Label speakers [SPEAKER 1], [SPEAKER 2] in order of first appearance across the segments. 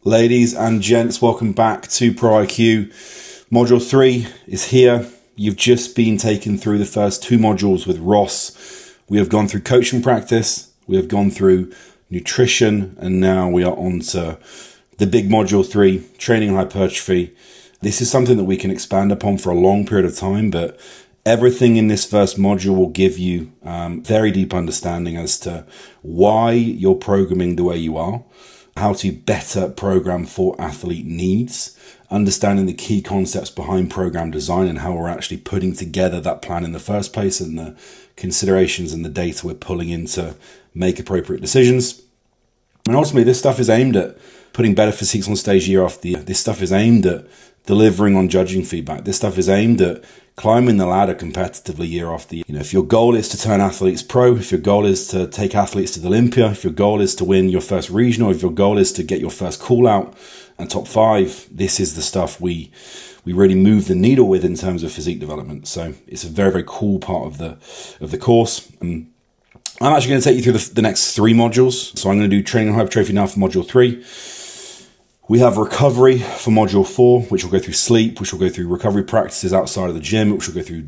[SPEAKER 1] Ladies and gents, welcome back to Pro IQ. Module 3 is here. You've just been taken through the first two modules with Ross. We have gone through coaching practice, we have gone through nutrition, and now we are on to the big module 3, training and hypertrophy. This is something that we can expand upon for a long period of time, but everything in this first module will give you very deep understanding as to why you're programming the way you are, how to better program for athlete needs, understanding the key concepts behind program design and how we're actually putting together that plan in the first place, and the considerations and the data we're pulling in to make appropriate decisions. And ultimately, this stuff is aimed at putting better physiques on stage year after year. This stuff is aimed at delivering on judging feedback. This stuff is aimed at climbing the ladder competitively year after year. If your goal is to turn athletes pro, if your goal is to take athletes to the Olympia, if your goal is to win your first regional, if your goal is to get your first call out and top 5, this is the stuff we really move the needle with in terms of physique development. So it's a very, very cool part of the course. I'm actually going to take you through the next 3 modules. So I'm going to do training and hypertrophy now for module 3. We have recovery for module 4, which will go through sleep, which will go through recovery practices outside of the gym, which will go through,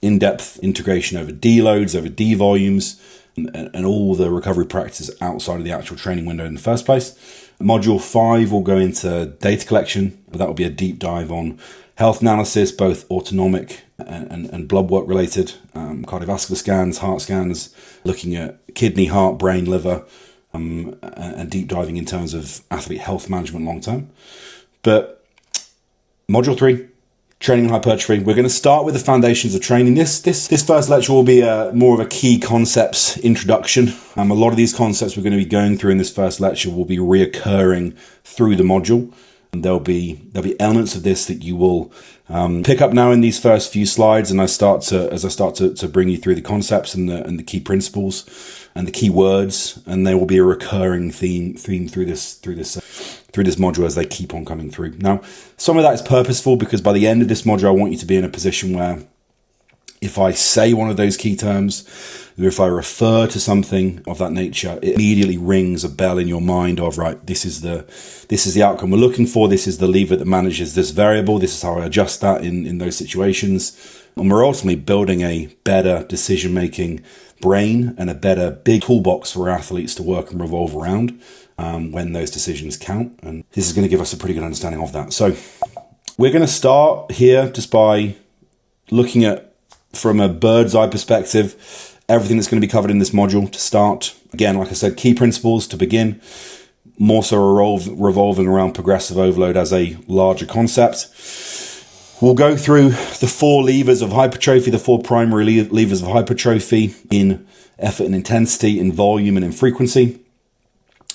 [SPEAKER 1] in-depth integration over deloads, over D volumes, and all the recovery practices outside of the actual training window in the first place. Module 5 will go into data collection, but that will be a deep dive on health analysis, both autonomic and blood work related, cardiovascular scans, heart scans, looking at kidney, heart, brain, liver, and deep diving in terms of athlete health management long term. But module 3, training and hypertrophy, we're going to start with the foundations of training. This first lecture will be more of a key concepts introduction. A lot of these concepts we're going to be going through in this first lecture will be reoccurring through the module. And there'll be elements of this that you will pick up now in these first few slides, and as I start to bring you through the concepts and the key principles and the key words, and there will be a recurring theme through this module as they keep on coming through. Now, some of that is purposeful because by the end of this module, I want you to be in a position where if I say one of those key terms, or if I refer to something of that nature, it immediately rings a bell in your mind of, right, this is the outcome we're looking for. This is the lever that manages this variable. This is how I adjust that in those situations. And we're ultimately building a better decision-making brain and a better big toolbox for athletes to work and revolve around when those decisions count. And this is going to give us a pretty good understanding of that. So we're going to start here just by looking at, from a bird's eye perspective, everything that's going to be covered in this module to start. Again, like I said, key principles to begin, more so revolving around progressive overload as a larger concept. We'll go through the 4 levers of hypertrophy, the 4 primary levers of hypertrophy in effort and intensity, in volume and in frequency.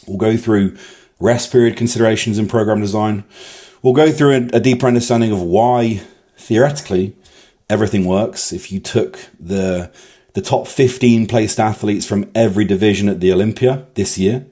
[SPEAKER 1] We'll go through rest period considerations in program design. We'll go through a deeper understanding of why, theoretically, everything works. If you took the top 15 placed athletes from every division at the Olympia this year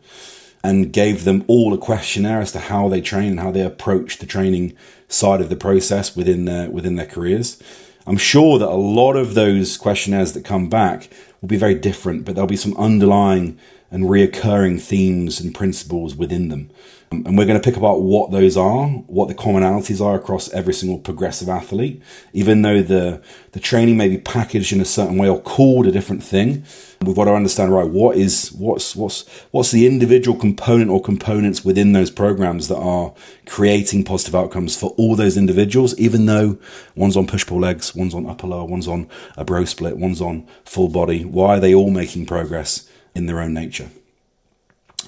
[SPEAKER 1] and gave them all a questionnaire as to how they train and how they approach the training side of the process within their careers, I'm sure that a lot of those questionnaires that come back will be very different, but there'll be some underlying and reoccurring themes and principles within them. And we're going to pick apart what those are, what the commonalities are across every single progressive athlete. Even though the training may be packaged in a certain way or called a different thing, we've got to understand, right, what's the individual component or components within those programs that are creating positive outcomes for all those individuals, even though one's on push-pull legs, one's on upper lower, one's on a bro split, one's on full body. Why are they all making progress in their own nature?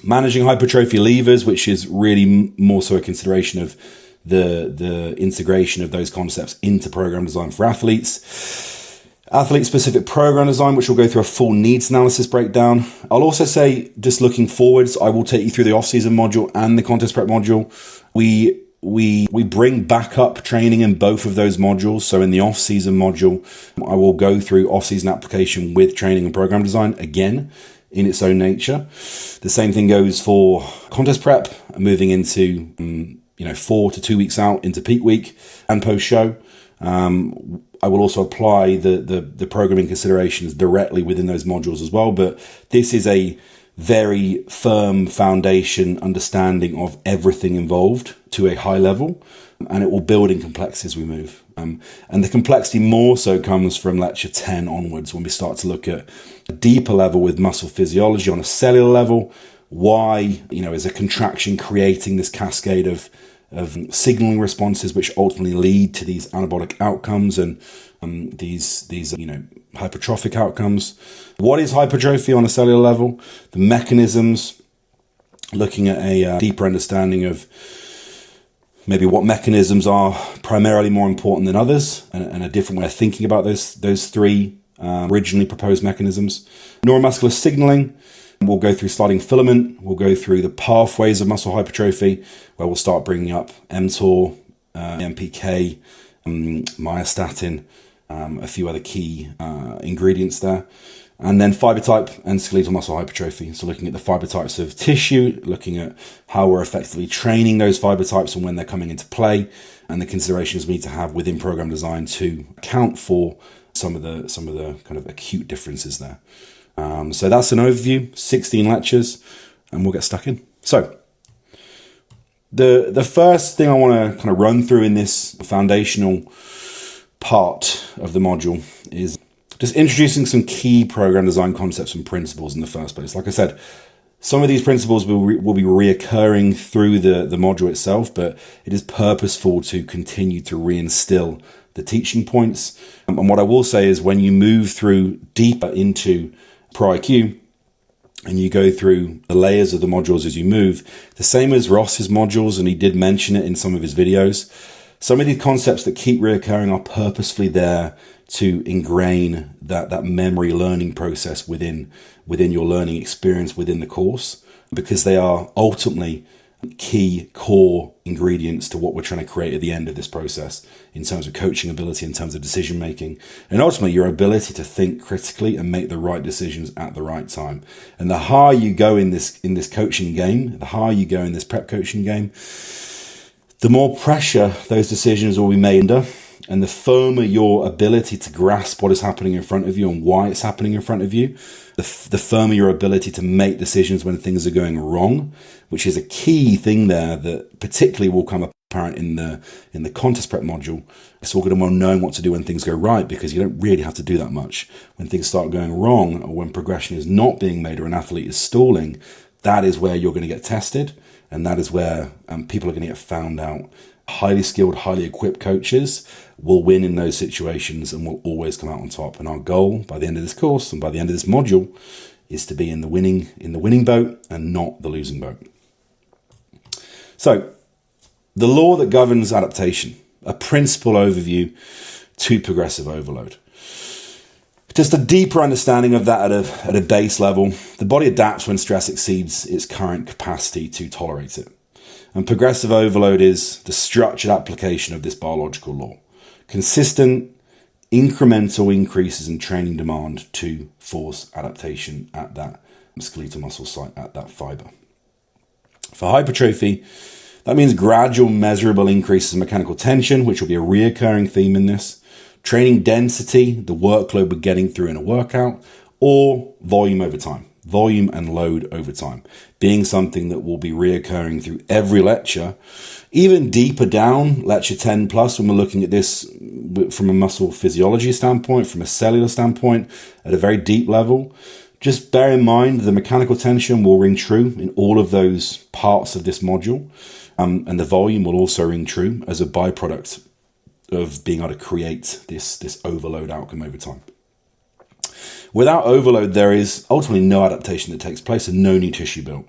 [SPEAKER 1] Managing hypertrophy levers, which is really more so a consideration of the integration of those concepts into program design for athletes. Athlete-specific program design, which will go through a full needs analysis breakdown. I'll also say, just looking forwards, I will take you through the off-season module and the contest prep module. We bring back up training in both of those modules. So in the off-season module, I will go through off-season application with training and program design again, in its own nature. The same thing goes for contest prep, moving into 4 to 2 weeks out into peak week and post show. I will also apply the programming considerations directly within those modules as well. But this is a very firm foundation understanding of everything involved to a high level, and it will build in complexity as we move. And the complexity more so comes from lecture 10 onwards, when we start to look at a deeper level with muscle physiology on a cellular level. Why, is a contraction creating this cascade of signaling responses, which ultimately lead to these anabolic outcomes and these hypertrophic outcomes. What is hypertrophy on a cellular level? The mechanisms, looking at a deeper understanding of maybe what mechanisms are primarily more important than others, and a different way of thinking about those three originally proposed mechanisms. Neuromuscular signaling. We'll go through sliding filament. We'll go through the pathways of muscle hypertrophy, where we'll start bringing up mTOR, MPK, myostatin, a few other key ingredients there. And then fiber type and skeletal muscle hypertrophy. So looking at the fiber types of tissue, looking at how we're effectively training those fiber types and when they're coming into play, and the considerations we need to have within program design to account for some of the kind of acute differences there. So that's an overview, 16 lectures, and we'll get stuck in. So the first thing I want to kind of run through in this foundational part of the module is just introducing some key program design concepts and principles in the first place. Like I said, some of these principles will be reoccurring through the module itself, but it is purposeful to continue to reinstill the teaching points. And what I will say is, when you move through deeper into Pro IQ and you go through the layers of the modules as you move, the same as Ross's modules, and he did mention it in some of his videos, some of these concepts that keep reoccurring are purposefully there to ingrain that memory learning process within your learning experience within the course, because they are ultimately key core ingredients to what we're trying to create at the end of this process, in terms of coaching ability, in terms of decision making, and ultimately your ability to think critically and make the right decisions at the right time. And the higher you go in this coaching game, the higher you go in this prep coaching game, the more pressure those decisions will be made under, and the firmer your ability to grasp what is happening in front of you and why it's happening in front of you, the firmer your ability to make decisions when things are going wrong, which is a key thing there that particularly will come apparent in the contest prep module. It's all good and well knowing what to do when things go right, because you don't really have to do that much. When things start going wrong, or when progression is not being made, or an athlete is stalling, that is where you're going to get tested, and that is where people are going to get found out. Highly skilled, highly equipped coaches will win in those situations and will always come out on top. And our goal by the end of this course and by the end of this module is to be in the winning boat and not the losing boat. So, the law that governs adaptation, a principle overview to progressive overload. Just a deeper understanding of that at a base level. The body adapts when stress exceeds its current capacity to tolerate it. And progressive overload is the structured application of this biological law. Consistent, incremental increases in training demand to force adaptation at that skeletal muscle site, at that fiber. For hypertrophy, that means gradual, measurable increases in mechanical tension, which will be a reoccurring theme in this. Training density, the workload we're getting through in a workout, or volume over time. Volume and load over time being something that will be reoccurring through every lecture, even deeper down, lecture 10 plus, when we're looking at this from a muscle physiology standpoint, from a cellular standpoint, at a very deep level. Just bear in mind the mechanical tension will ring true in all of those parts of this module, and the volume will also ring true as a byproduct of being able to create this overload outcome over time. Without overload, there is ultimately no adaptation that takes place and no new tissue built.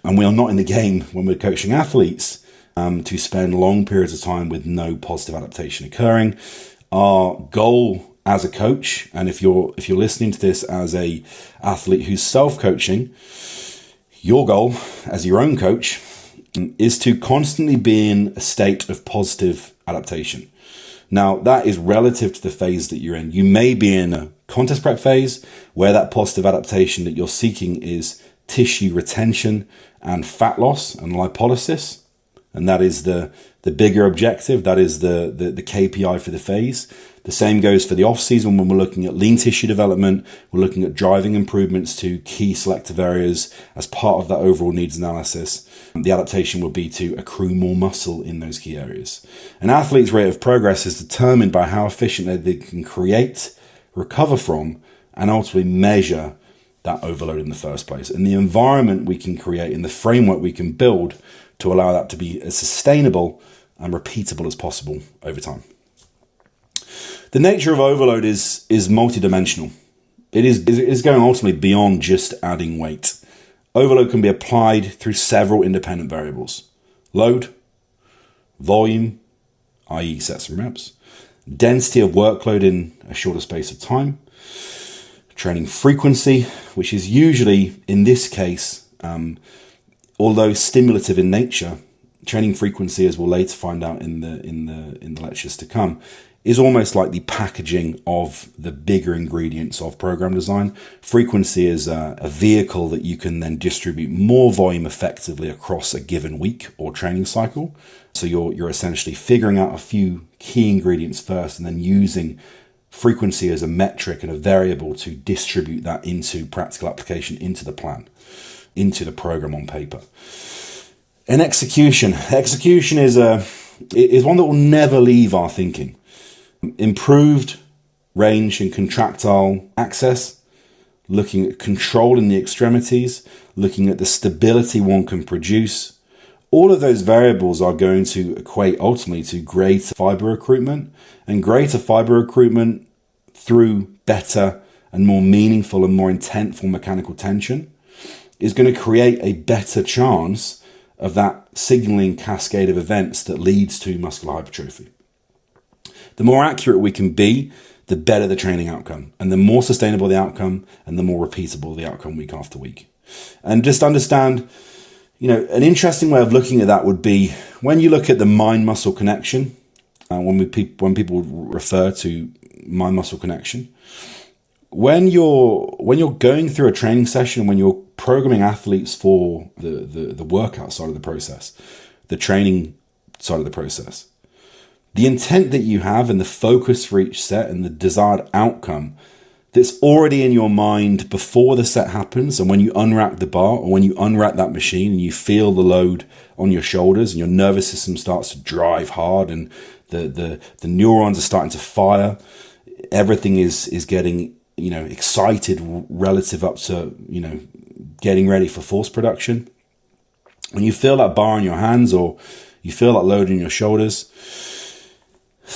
[SPEAKER 1] And we are not in the game, when we're coaching athletes, to spend long periods of time with no positive adaptation occurring. Our goal as a coach, and if you're listening to this as a athlete who's self-coaching, your goal as your own coach is to constantly be in a state of positive adaptation. Now, that is relative to the phase that you're in. You may be in a contest prep phase where that positive adaptation that you're seeking is tissue retention and fat loss and lipolysis. and that is the bigger objective. That is the KPI for the phase. The same goes for the off season when we're looking at lean tissue development. We're looking at driving improvements to key selective areas as part of that overall needs analysis. The adaptation would be to accrue more muscle in those key areas. An athlete's rate of progress is determined by how efficiently they can create, recover from, and ultimately measure that overload in the first place. And the environment we can create and the framework we can build to allow that to be as sustainable and repeatable as possible over time. The nature of overload is multidimensional. It is going ultimately beyond just adding weight. Overload can be applied through several independent variables. Load, volume, i.e. sets and reps, density of workload in a shorter space of time, training frequency, which is usually, in this case, although stimulative in nature, training frequency, as we'll later find out in the lectures to come, is almost like the packaging of the bigger ingredients of program design. Frequency is a vehicle that you can then distribute more volume effectively across a given week or training cycle. So you're essentially figuring out a few key ingredients first and then using frequency as a metric and a variable to distribute that into practical application, into the plan, into the program on paper. And execution is one that will never leave our thinking. Improved range and contractile access, looking at control in the extremities, looking at the stability one can produce. All of those variables are going to equate ultimately to greater fiber recruitment, and greater fiber recruitment through better and more meaningful and more intentful mechanical tension is going to create a better chance of that signaling cascade of events that leads to muscular hypertrophy. The more accurate we can be, the better the training outcome, and the more sustainable the outcome, and the more repeatable the outcome week after week. And just understand, an interesting way of looking at that would be when you look at the mind-muscle connection, when people refer to mind-muscle connection, when you're going through a training session, when you're programming athletes for the workout side of the process, the training side of the process, the intent that you have and the focus for each set and the desired outcome that's already in your mind before the set happens, and when you unrack the bar or when you unrack that machine and you feel the load on your shoulders and your nervous system starts to drive hard and the neurons are starting to fire, everything is getting excited relative up to getting ready for force production. When you feel that bar in your hands or you feel that load in your shoulders,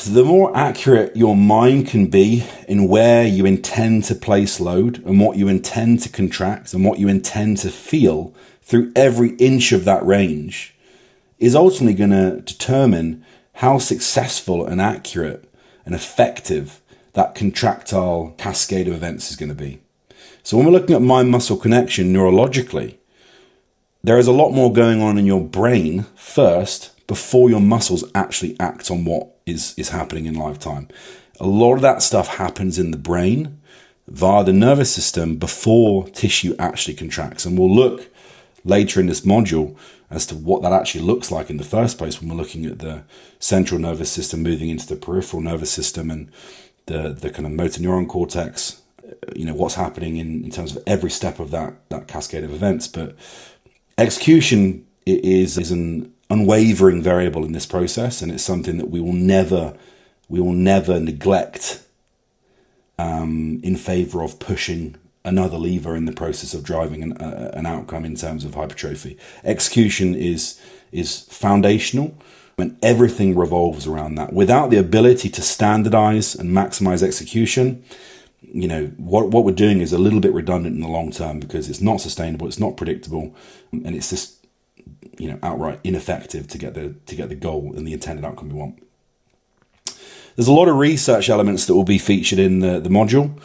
[SPEAKER 1] the more accurate your mind can be in where you intend to place load and what you intend to contract and what you intend to feel through every inch of that range is ultimately going to determine how successful and accurate and effective that contractile cascade of events is going to be. So when we're looking at mind-muscle connection neurologically, there is a lot more going on in your brain first before your muscles actually act on what is happening in live time. A lot of that stuff happens in the brain via the nervous system before tissue actually contracts. And we'll look later in this module as to what that actually looks like in the first place when we're looking at the central nervous system moving into the peripheral nervous system and the kind of motor neuron cortex, what's happening in terms of every step of that cascade of events. But execution is an unwavering variable in this process, and it's something that we will never neglect in favor of pushing another lever in the process of driving an outcome in terms of hypertrophy. Execution is foundational, and everything revolves around that. Without the ability to standardize and maximize execution, what we're doing is a little bit redundant in the long term because it's not sustainable, it's not predictable, and it's just outright ineffective to get the goal and the intended outcome we want. There's a lot of research elements that will be featured in the module.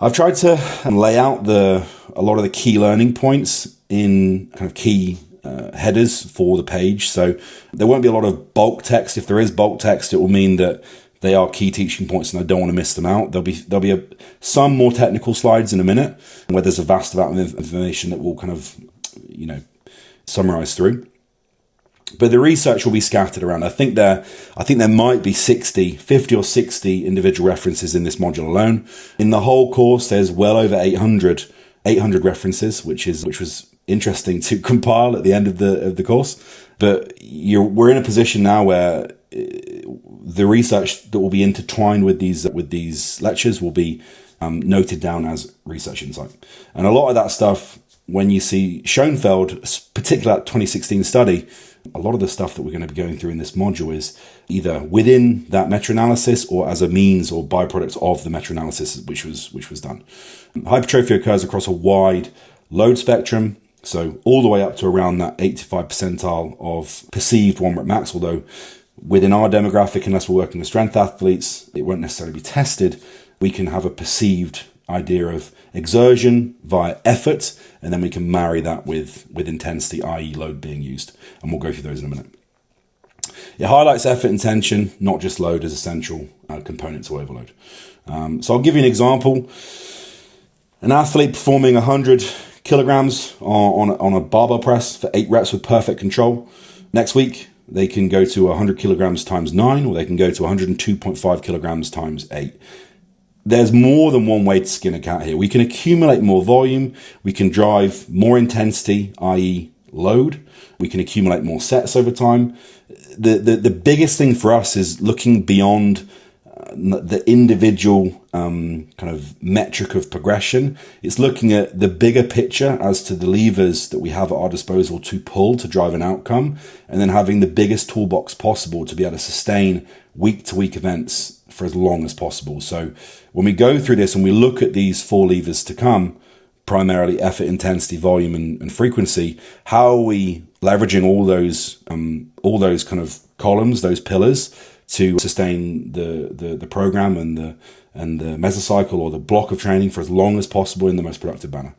[SPEAKER 1] I've tried to lay out a lot of the key learning points in kind of key headers for the page. So there won't be a lot of bulk text. If there is bulk text, it will mean that they are key teaching points and I don't want to miss them out. There'll be some more technical slides in a minute where there's a vast amount of information that will kind of, summarize through. But the research will be scattered around. I think there might be 50 or 60 individual references in this module alone. In the whole course, there's well over 800 references, which was interesting to compile at the end of the course. But we're in a position now where the research that will be intertwined with these lectures will be noted down as research insight. And a lot of that stuff, when you see Schoenfeld, particularly that 2016 study, a lot of the stuff that we're going to be going through in this module is either within that meta-analysis or as a means or byproduct of the meta-analysis which was done. Hypertrophy occurs across a wide load spectrum, so all the way up to around that 85th percentile of perceived 1 rep max, although within our demographic, unless we're working with strength athletes, it won't necessarily be tested. We can have a perceived idea of exertion via effort, and then we can marry that with intensity, i.e. load being used. And we'll go through those in a minute. It highlights effort and tension, not just load, as essential component to overload. So I'll give you an example. An athlete performing 100 kilograms on a barbell press for 8 reps with perfect control. Next week, they can go to 100 kilograms times 9, or they can go to 102.5 kilograms times 8. There's more than one way to skin a cat here. We can accumulate more volume. We can drive more intensity, i.e. load. We can accumulate more sets over time. The biggest thing for us is looking beyond the individual kind of metric of progression. It's looking at the bigger picture as to the levers that we have at our disposal to pull to drive an outcome, and then having the biggest toolbox possible to be able to sustain week-to-week events for as long as possible. So when we go through this and we look at these 4 levers to come, primarily effort, intensity, volume, and frequency, how are we leveraging all those kind of columns, those pillars, to sustain the program and the mesocycle or the block of training for as long as possible in the most productive manner.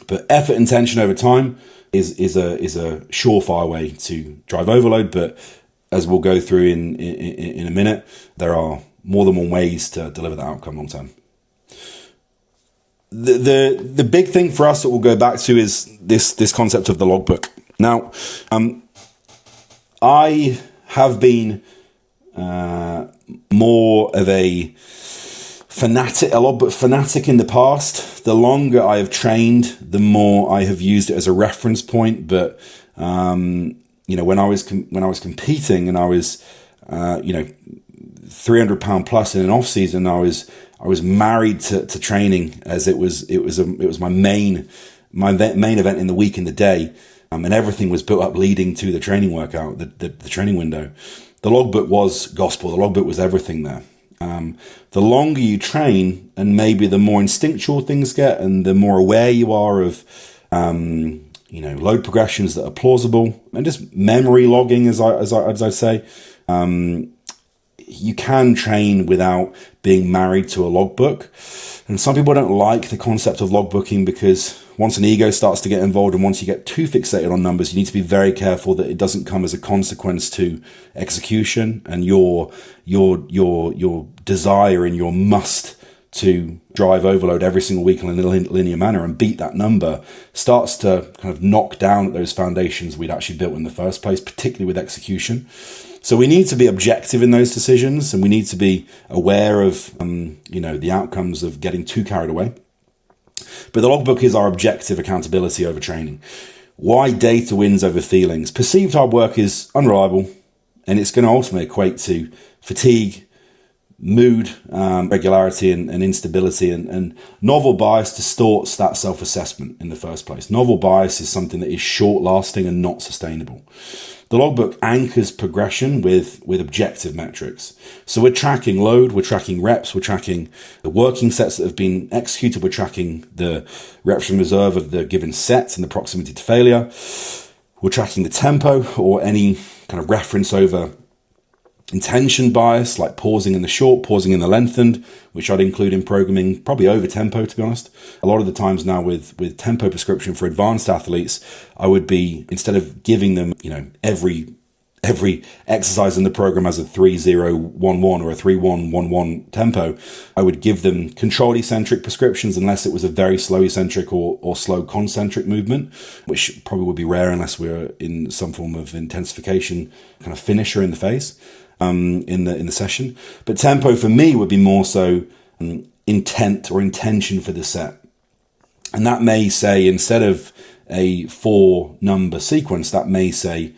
[SPEAKER 1] But effort and tension over time is a surefire way to drive overload. But as we'll go through in a minute, there are more than one ways to deliver that outcome long term. The big thing for us that we'll go back to is this concept of the logbook. Now, I have been more of a logbook fanatic in the past. The longer I have trained, the more I have used it as a reference point. But when I was competing and I was 300 pound plus in an off season, I was married to training, as it was my main event in the week, in the day. And everything was built up leading to the training workout, the training window. The logbook was gospel. The logbook was everything there. The longer you train, and maybe the more instinctual things get, and the more aware you are of, load progressions that are plausible, and just memory logging, as I say, you can train without being married to a logbook. And some people don't like the concept of logbooking because once an ego starts to get involved, and once you get too fixated on numbers, you need to be very careful that it doesn't come as a consequence to execution, and your desire and your must to drive overload every single week in a linear manner and beat that number starts to kind of knock down at those foundations we'd actually built in the first place, particularly with execution. So we need to be objective in those decisions, and we need to be aware of the outcomes of getting too carried away. But the logbook is our objective accountability over training. Why data wins over feelings? Perceived hard work is unreliable, and it's going to ultimately equate to fatigue, mood, regularity, and instability. And novel bias distorts that self-assessment in the first place. Novel bias is something that is short-lasting and not sustainable. The logbook anchors progression with objective metrics. So we're tracking load, we're tracking reps, we're tracking the working sets that have been executed, we're tracking the reps in reserve of the given set and the proximity to failure. We're tracking the tempo or any kind of reference over intention bias, like pausing in the short, pausing in the lengthened, which I'd include in programming, probably over tempo, to be honest. A lot of the times now with tempo prescription for advanced athletes, I would be, instead of giving them, every every exercise in the program has a 3-0-1-1 or a 3-1-1-1 tempo, I would give them control eccentric prescriptions unless it was a very slow eccentric or slow concentric movement, which probably would be rare unless we're in some form of intensification kind of finisher in the phase in the session. But tempo for me would be more so intent or intention for the set. And that may say, instead of a 4-number sequence, that may say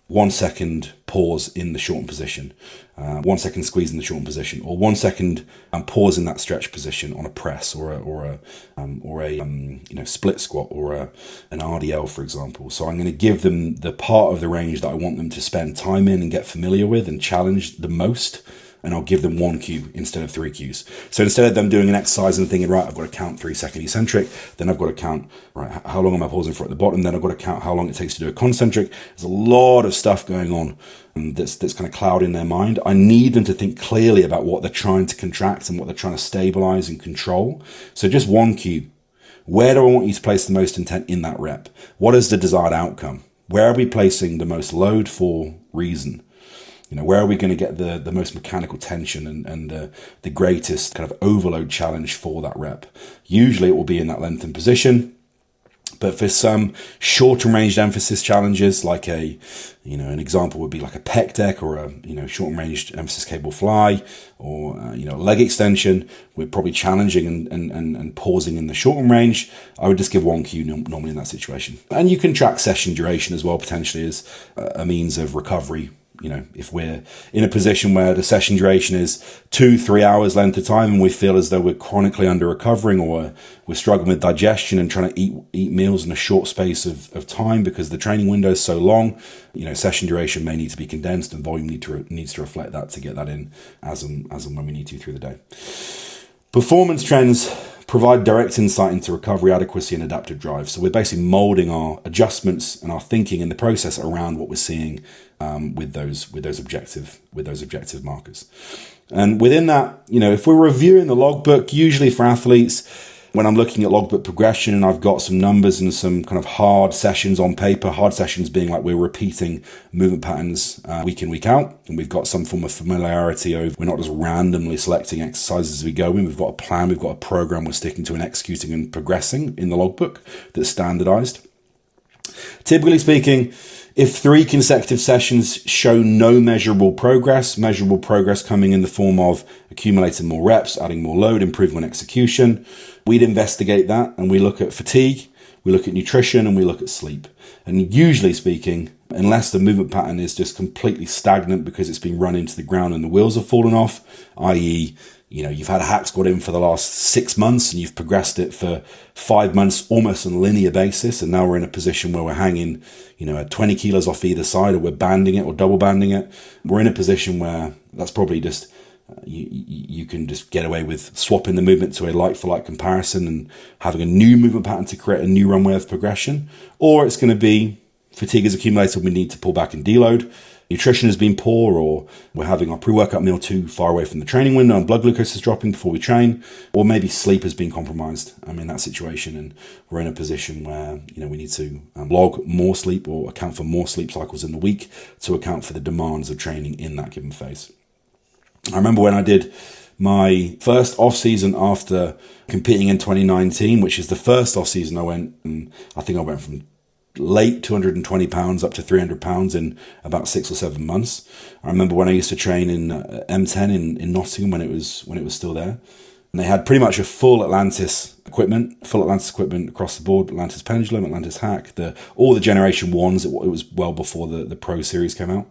[SPEAKER 1] 1 second pause in the shortened position, 1 second squeeze in the shortened position, or 1 second pause in that stretch position on a press or a split squat or an RDL, for example. So I'm going to give them the part of the range that I want them to spend time in and get familiar with and challenge the most. And I'll give them 1 cue instead of 3 cues. So instead of them doing an exercise and thinking, right, I've got to count 3 second eccentric, then I've got to count, right, how long am I pausing for at the bottom? Then I've got to count how long it takes to do a concentric. There's a lot of stuff going on that's kind of clouding their mind. I need them to think clearly about what they're trying to contract and what they're trying to stabilize and control. So just 1 cue. Where do I want you to place the most intent in that rep? What is the desired outcome? Where are we placing the most load for reason? Where are we going to get the most mechanical tension and the greatest kind of overload challenge for that rep? Usually it will be in that lengthened position. But for some shorter ranged emphasis challenges, like an example would be like a pec deck or a short ranged emphasis cable fly or leg extension, we're probably challenging and pausing in the shortened range. I would just give 1 cue normally in that situation. And you can track session duration as well, potentially as a means of recovery. If we're in a position where the session duration is 2-3 hours length of time and we feel as though we're chronically under recovering or we're struggling with digestion and trying to eat meals in a short space of time because the training window is so long, session duration may need to be condensed and volume needs to reflect that to get that in as and when we need to through the day. Performance trends provide direct insight into recovery adequacy and adaptive drive. So we're basically molding our adjustments and our thinking in the process around what we're seeing with those objective markers. And within that, if we're reviewing the logbook, usually for athletes, when I'm looking at logbook progression and I've got some numbers and some kind of hard sessions on paper, hard sessions being like we're repeating movement patterns week in, week out, and we've got some form of familiarity over, we're not just randomly selecting exercises as we go in, we've got a plan, we've got a program we're sticking to and executing and progressing in the logbook that's standardized. Typically speaking, if 3 consecutive sessions show no measurable progress coming in the form of accumulating more reps, adding more load, improving on execution, we'd investigate that and we look at fatigue, we look at nutrition, and we look at sleep. And usually speaking, unless the movement pattern is just completely stagnant because it's been run into the ground and the wheels have fallen off, i.e., you've had a hack squat in for the last 6 months and you've progressed it for 5 months almost on a linear basis, and now we're in a position where we're hanging, at 20 kilos off either side, or we're banding it or double banding it. We're in a position where that's probably just you can just get away with swapping the movement to a like-for-like comparison and having a new movement pattern to create a new runway of progression, or it's going to be fatigue has accumulated, we need to pull back and deload. Nutrition has been poor, or we're having our pre-workout meal too far away from the training window and blood glucose is dropping before we train, or maybe sleep has been compromised. I'm in that situation and we're in a position where we need to log more sleep or account for more sleep cycles in the week to account for the demands of training in that given phase. I remember when I did my first off-season after competing in 2019, which is the first off-season I went from late 220 pounds up to 300 pounds in about 6 or 7 months. I remember when I used to train in M10 in Nottingham when it was still there, and they had pretty much a full Atlantis equipment across the board, Atlantis pendulum, Atlantis hack, all the generation 1s. It was well before the Pro series came out.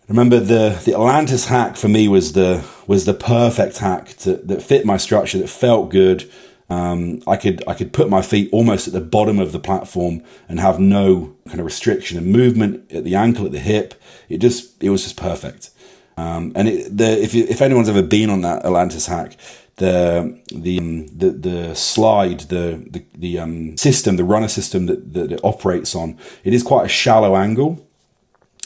[SPEAKER 1] I remember the Atlantis hack for me was the perfect hack that fit my structure, that felt good. I could put my feet almost at the bottom of the platform and have no kind of restriction and movement at the ankle, at the hip. It was just perfect. If anyone's ever been on that Atlantis hack, the slide, the system, the runner system that it operates on, it is quite a shallow angle,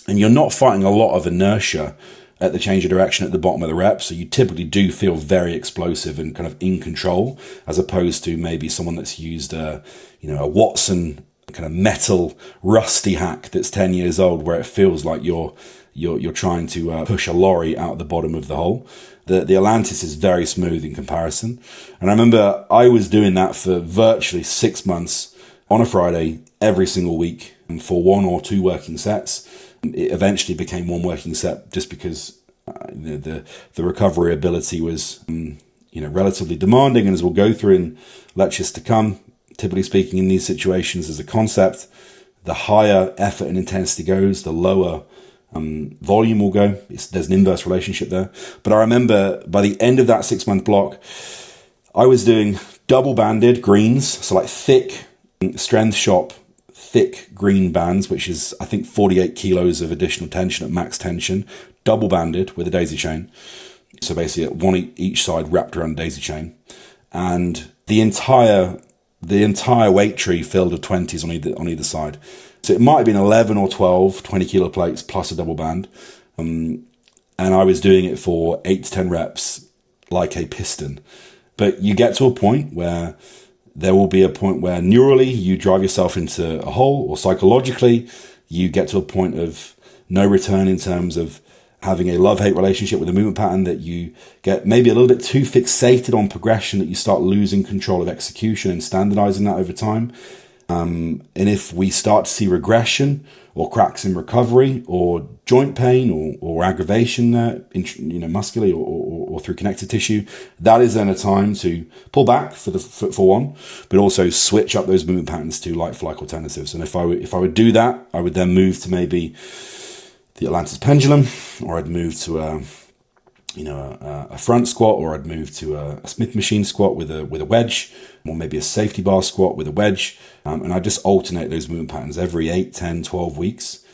[SPEAKER 1] and you're not fighting a lot of inertia at the change of direction at the bottom of the rep, so you typically do feel very explosive and kind of in control, as opposed to maybe someone that's used a Watson kind of metal rusty hack that's 10 years old, where it feels like you're trying to push a lorry out the bottom of the hole. The Atlantis is very smooth in comparison. And I remember I was doing that for virtually 6 months on a Friday every single week, and for 1 or 2 working sets. It eventually became 1 working set just because the recovery ability was relatively demanding. And as we'll go through in lectures to come, typically speaking, in these situations as a concept, the higher effort and intensity goes, the lower volume will go. There's an inverse relationship there. But I remember by the end of that 6-month block, I was doing double banded greens, so like thick strength shop, thick green bands, which is I think 48 kilos of additional tension at max tension, double banded with a daisy chain. So basically one each side wrapped around a daisy chain, and the entire weight tree filled with 20s on either side. So it might have been 11 or 12 20 kilo plates plus a double band. And I was doing it for 8 to 10 reps like a piston. But you get to a point where there will be a point where neurally you drive yourself into a hole, or psychologically you get to a point of no return in terms of having a love-hate relationship with a movement pattern, that you get maybe a little bit too fixated on progression, that you start losing control of execution and standardizing that over time. And if we start to see regression or cracks in recovery or joint pain or aggravation, muscularly or through connective tissue, that is then a time to pull back for one, but also switch up those movement patterns to like-for-like alternatives. And if I would do that, I would then move to maybe the Atlantis pendulum, or I'd move to a front squat, or I'd move to a Smith machine squat with a wedge, or maybe a safety bar squat with a wedge. And I just alternate those movement patterns every 8, 10, 12 weeks.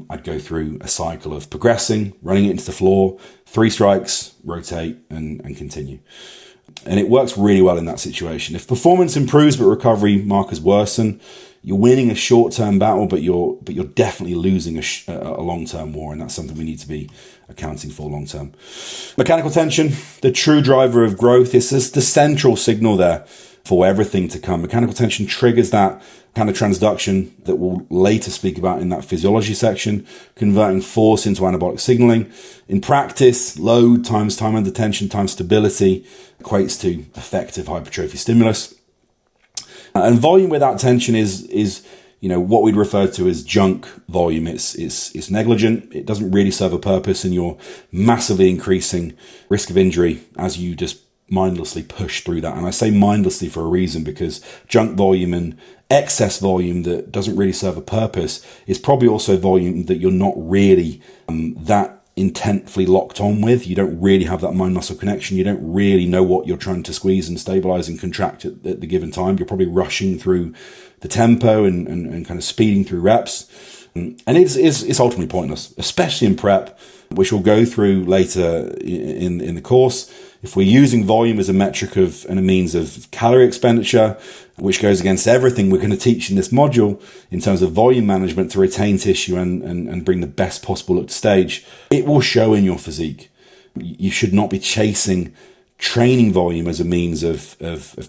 [SPEAKER 1] I'd go through a cycle of progressing, running it into the floor, 3 strikes, rotate, and continue. And it works really well in that situation. If performance improves but recovery markers worsen, you're winning a short-term battle, but you're definitely losing a long-term war, and that's something we need to be accounting for long-term. Mechanical tension, the true driver of growth, is the central signal there for everything to come. Mechanical tension triggers that kind of transduction that we'll later speak about in that physiology section, converting force into anabolic signaling. In practice, load times time under tension times stability equates to effective hypertrophy stimulus. And volume without tension is what we'd refer to as junk volume. It's negligent. It doesn't really serve a purpose, and you're massively increasing risk of injury as you just mindlessly push through that. And I say mindlessly for a reason, because junk volume and excess volume that doesn't really serve a purpose is probably also volume that you're not really that intently locked on with. You don't really have that mind-muscle connection. You don't really know what you're trying to squeeze and stabilize and contract at the given time. You're probably rushing through the tempo and kind of speeding through reps. And it's ultimately pointless, especially in prep, which we'll go through later in the course. If we're using volume as a metric and a means of calorie expenditure, which goes against everything we're going to teach in this module in terms of volume management to retain tissue and bring the best possible look to stage, it will show in your physique. You should not be chasing training volume as a means of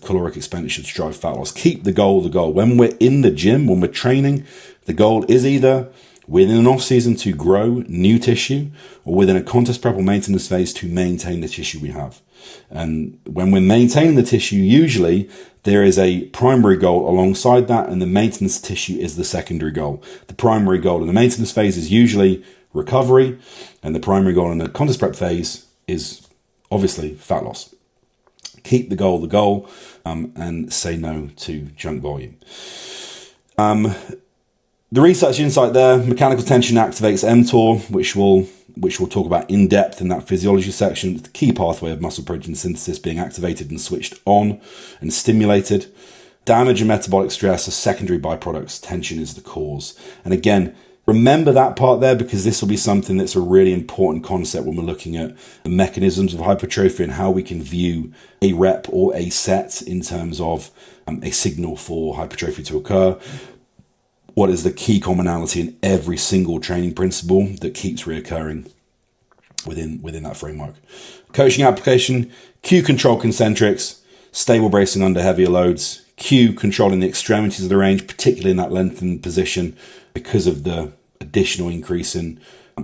[SPEAKER 1] caloric expenditure to drive fat loss. Keep the goal the goal. When we're in the gym, when we're training, the goal is either within an off-season to grow new tissue, or within a contest prep or maintenance phase to maintain the tissue we have. And when we're maintaining the tissue, usually there is a primary goal alongside that, and the maintenance tissue is the secondary goal. The primary goal in the maintenance phase is usually recovery, and the primary goal in the contest prep phase is obviously fat loss. Keep the goal, and say no to junk volume. The research insight there: mechanical tension activates mTOR, which we'll talk about in depth in that physiology section. It's the key pathway of muscle protein synthesis being activated and switched on and stimulated. Damage and metabolic stress are secondary byproducts. Tension is the cause. And again, remember that part there, because this will be something that's a really important concept when we're looking at the mechanisms of hypertrophy and how we can view a rep or a set in terms of a signal for hypertrophy to occur. What is the key commonality in every single training principle that keeps reoccurring within that framework? Coaching application: cue control concentrics, stable bracing under heavier loads, Q, controlling the extremities of the range, particularly in that lengthened position because of the additional increase in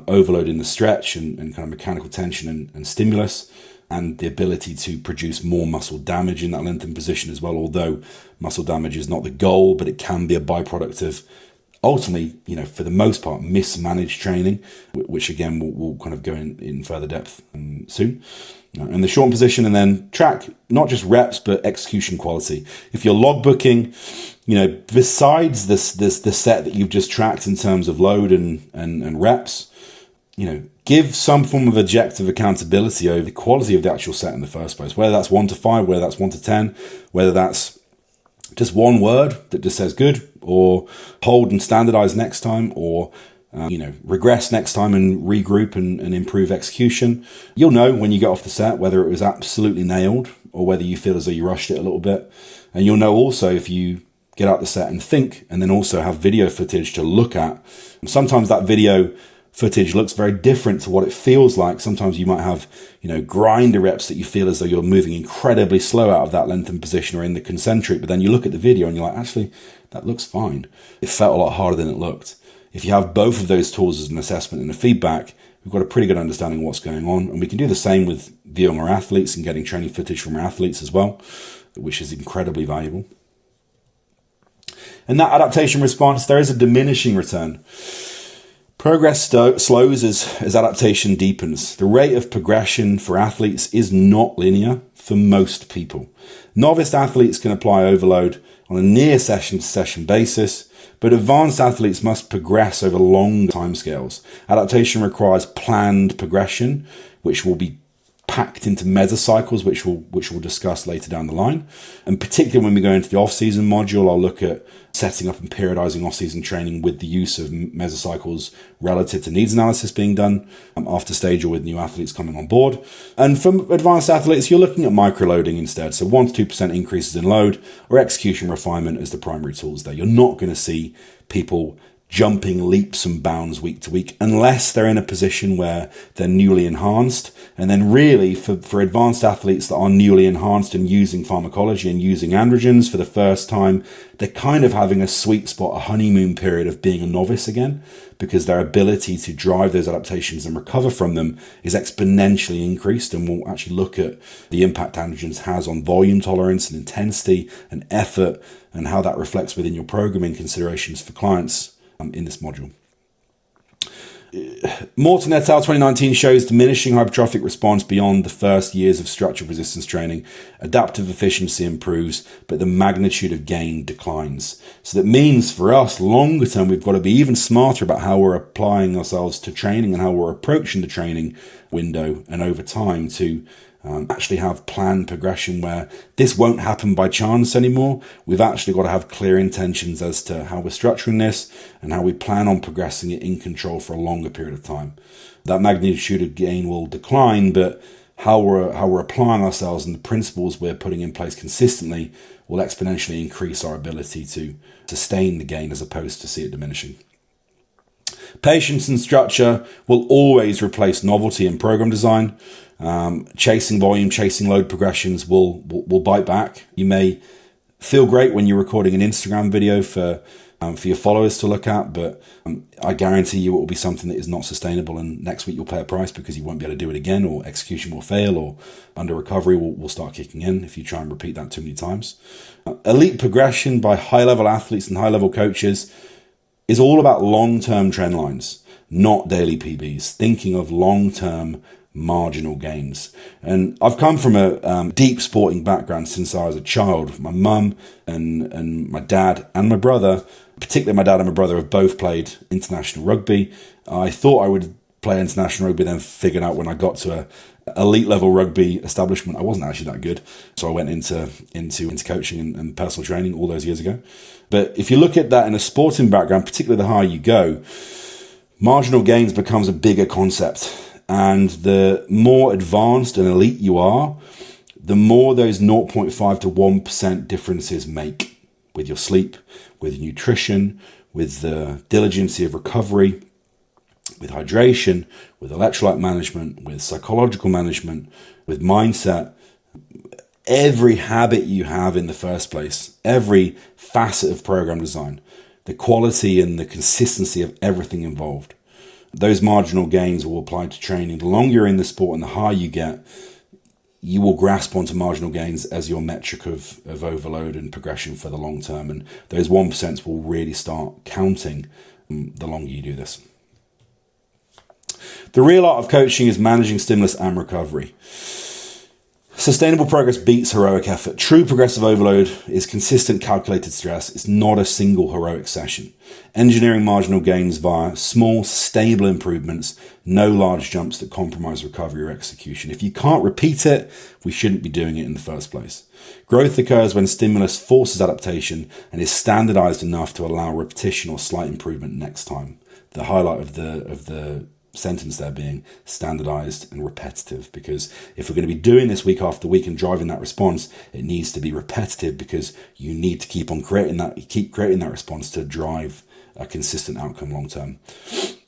[SPEAKER 1] overload in the stretch and kind of mechanical tension and stimulus, and the ability to produce more muscle damage in that lengthened position as well, although muscle damage is not the goal, but it can be a byproduct of ultimately, for the most part, mismanaged training, which again, we'll kind of go in further depth soon. In the shortened position, and then track not just reps, but execution quality. If you're logbooking, besides the set that you've just tracked in terms of load and reps, give some form of objective accountability over the quality of the actual set in the first place, whether that's 1 to 5, whether that's 1 to 10, whether that's just one word that just says good, or hold and standardize next time, or regress next time and regroup and improve execution. You'll know when you get off the set whether it was absolutely nailed or whether you feel as though you rushed it a little bit. And you'll know also if you get out the set and think, and then also have video footage to look at. Sometimes that video footage looks very different to what it feels like. Sometimes you might have, grinder reps that you feel as though you're moving incredibly slow out of that lengthened position or in the concentric, but then you look at the video and you're like, actually, that looks fine. It felt a lot harder than it looked. If you have both of those tools as an assessment and a feedback, we've got a pretty good understanding of what's going on. And we can do the same with viewing our athletes and getting training footage from our athletes as well, which is incredibly valuable. And that adaptation response, there is a diminishing return. Progress slows as adaptation deepens. The rate of progression for athletes is not linear for most people. Novice athletes can apply overload on a near session-to-session basis, but advanced athletes must progress over long timescales. Adaptation requires planned progression, which will be packed into mesocycles, which we'll discuss later down the line. And particularly when we go into the off-season module, I'll look at setting up and periodizing off-season training with the use of mesocycles relative to needs analysis being done after stage or with new athletes coming on board. And for advanced athletes, you're looking at microloading instead. So 1 to 2% increases in load or execution refinement as the primary tools there. You're not going to see people jumping leaps and bounds week to week, unless they're in a position where they're newly enhanced. And then really for advanced athletes that are newly enhanced and using pharmacology and using androgens for the first time, they're kind of having a sweet spot, a honeymoon period of being a novice again, because their ability to drive those adaptations and recover from them is exponentially increased. And we'll actually look at the impact androgens has on volume tolerance and intensity and effort, and how that reflects within your programming considerations for clients in this module. Morton et al. 2019 shows diminishing hypertrophic response beyond the first years of structural resistance training. Adaptive efficiency improves, but the magnitude of gain declines. So that means for us, longer term, we've got to be even smarter about how we're applying ourselves to training and how we're approaching the training window, and over time to actually have planned progression where this won't happen by chance anymore. We've actually got to have clear intentions as to how we're structuring this and how we plan on progressing it in control for a longer period of time. That magnitude of gain will decline, but how we're applying ourselves and the principles we're putting in place consistently will exponentially increase our ability to sustain the gain as opposed to see it diminishing. Patience and structure will always replace novelty in program design. Chasing volume, chasing load progressions will bite back. You may feel great when you're recording an Instagram video for your followers to look at, but I guarantee you it will be something that is not sustainable, and next week you'll pay a price because you won't be able to do it again, or execution will fail, or under recovery will start kicking in if you try and repeat that too many times. Elite progression by high-level athletes and high-level coaches is all about long-term trend lines, not daily PBs, thinking of long-term marginal gains. And I've come from a deep sporting background since I was a child. My mum and my dad and my brother, particularly my dad and my brother, have both played international rugby. I thought I would play international rugby, then figured out when I got to a elite level rugby establishment I wasn't actually that good. So I went into coaching and personal training all those years ago. But if you look at that in a sporting background, particularly the higher you go, marginal gains becomes a bigger concept. And the more advanced and elite you are, the more those 0.5 to 1% differences make with your sleep, with nutrition, with the diligency of recovery, with hydration, with electrolyte management, with psychological management, with mindset. every habit you have in the first place, every facet of program design, the quality and the consistency of everything involved. Those marginal gains will apply to training. The longer you're in the sport and the higher you get, you will grasp onto marginal gains as your metric of overload and progression for the long term. And those 1% will really start counting the longer you do this. The real art of coaching is managing stimulus and recovery. Sustainable progress beats heroic effort. True progressive overload is consistent calculated stress. It's not a single heroic session. Engineering marginal gains via small, stable improvements, no large jumps that compromise recovery or execution. If you can't repeat it, we shouldn't be doing it in the first place. Growth occurs when stimulus forces adaptation and is standardized enough to allow repetition or slight improvement next time. The highlight of the sentence there being standardized and repetitive, because if we're going to be doing this week after week and driving that response, it needs to be repetitive, because you need to keep creating that response to drive a consistent outcome long term.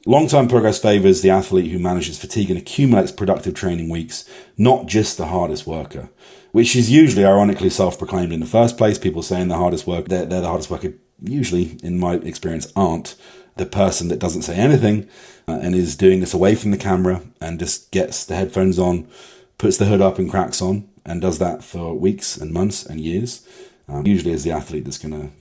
[SPEAKER 1] Long-term progress favors the athlete who manages fatigue and accumulates productive training weeks, not just the hardest worker, which is usually ironically self-proclaimed in the first place. People saying they're the hardest worker usually, in my experience, aren't the person that doesn't say anything and is doing this away from the camera and just gets the headphones on, puts the hood up and cracks on, and does that for weeks and months and years. Usually is the athlete that's gonna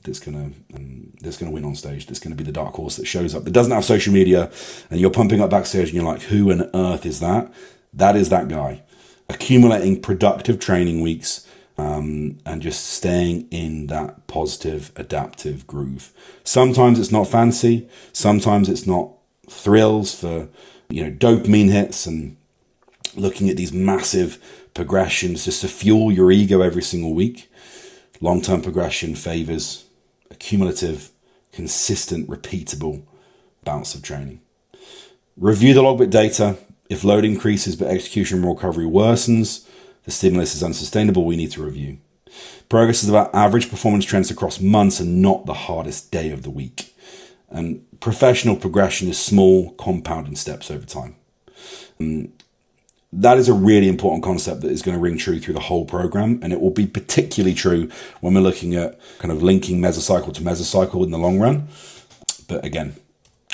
[SPEAKER 1] win on stage. That's gonna be the dark horse that shows up, that doesn't have social media, and you're pumping up backstage and you're like, who on earth is that? That is that guy, accumulating productive training weeks, and just staying in that positive, adaptive groove. Sometimes it's not fancy. Sometimes it's not thrills for, dopamine hits and looking at these massive progressions just to fuel your ego every single week. Long-term progression favors accumulative, consistent, repeatable bouts of training. Review the logbook data. If load increases but execution and recovery worsens, the stimulus is unsustainable, we need to review. Progress is about average performance trends across months and not the hardest day of the week. And professional progression is small, compounding steps over time. That is a really important concept that is going to ring true through the whole program, and it will be particularly true when we're looking at kind of linking mesocycle to mesocycle in the long run. But again,